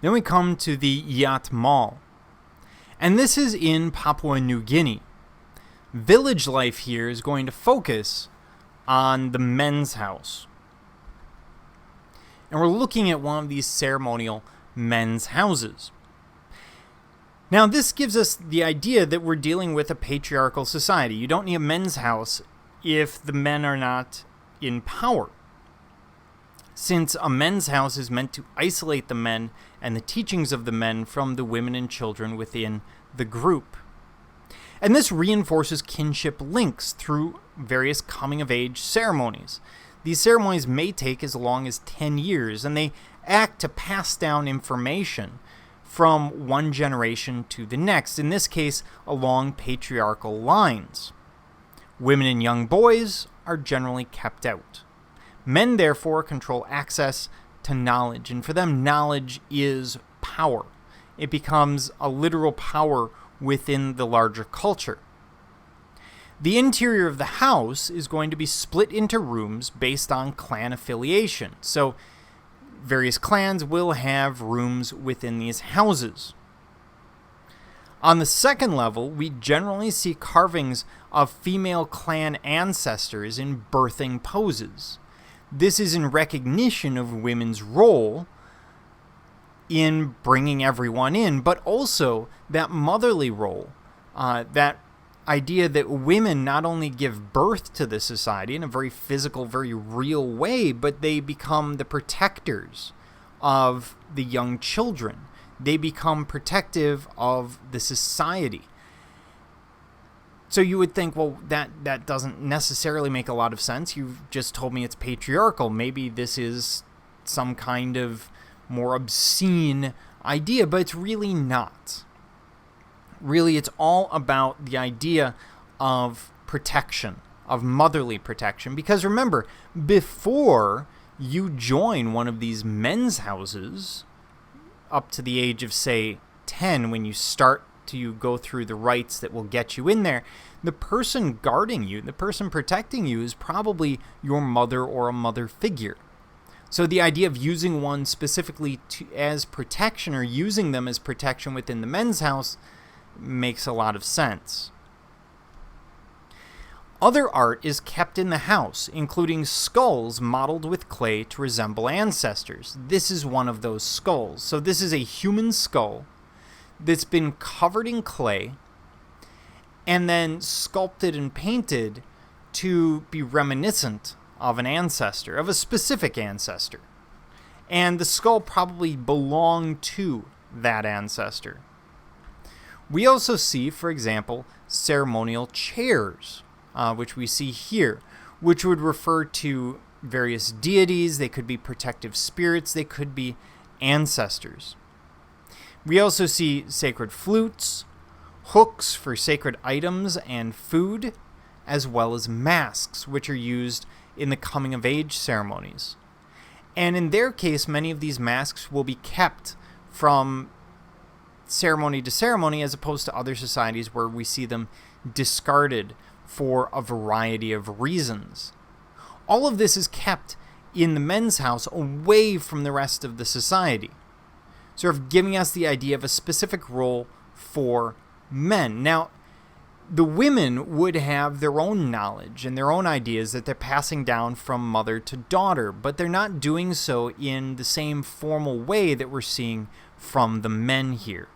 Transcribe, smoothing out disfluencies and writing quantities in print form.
Then we come to the Iatmul, and this is in Papua New Guinea. Village life here is going to focus on the men's house. And we're looking at one of these ceremonial men's houses. Now, this gives us the idea that we're dealing with a patriarchal society. You don't need a men's house if the men are not in power, since a men's house is meant to isolate the men and the teachings of the men from the women and children within the group. And this reinforces kinship links through various coming-of-age ceremonies. These ceremonies may take as long as 10 years, and they act to pass down information from one generation to the next, in this case, along patriarchal lines. Women and young boys are generally kept out. Men, therefore, control access to knowledge, and for them, knowledge is power. It becomes a literal power within the larger culture. The interior of the house is going to be split into rooms based on clan affiliation. So various clans will have rooms within these houses. On the second level, we generally see carvings of female clan ancestors in birthing poses. This is in recognition of women's role in bringing everyone in, but also that motherly role, that idea that women not only give birth to the society in a very physical, very real way, but they become the protectors of the young children. They become protective of the society. So you would think, well, that doesn't necessarily make a lot of sense. You've just told me it's patriarchal. Maybe this is some kind of more obscene idea, but it's really not. Really, it's all about the idea of protection, of motherly protection. Because remember, before you join one of these men's houses, up to the age of, say, 10, when you start to go through the rites that will get you in there, the person guarding you, the person protecting you, is probably your mother or a mother figure. So the idea of using one specifically as protection, or using them as protection within the men's house, makes a lot of sense. Other art is kept in the house, including skulls modeled with clay to resemble ancestors. This is one of those skulls. So this is a human skull that's been covered in clay and then sculpted and painted to be reminiscent of an ancestor, of a specific ancestor. And the skull probably belonged to that ancestor. We also see, for example, ceremonial chairs, which we see here, which would refer to various deities. They could be protective spirits. They could be ancestors. We also see sacred flutes, hooks for sacred items and food, as well as masks, which are used in the coming-of-age ceremonies. And in their case, many of these masks will be kept from ceremony to ceremony, as opposed to other societies where we see them discarded for a variety of reasons. All of this is kept in the men's house away from the rest of the society, sort of giving us the idea of a specific role for men. Now, the women would have their own knowledge and their own ideas that they're passing down from mother to daughter, but they're not doing so in the same formal way that we're seeing from the men here.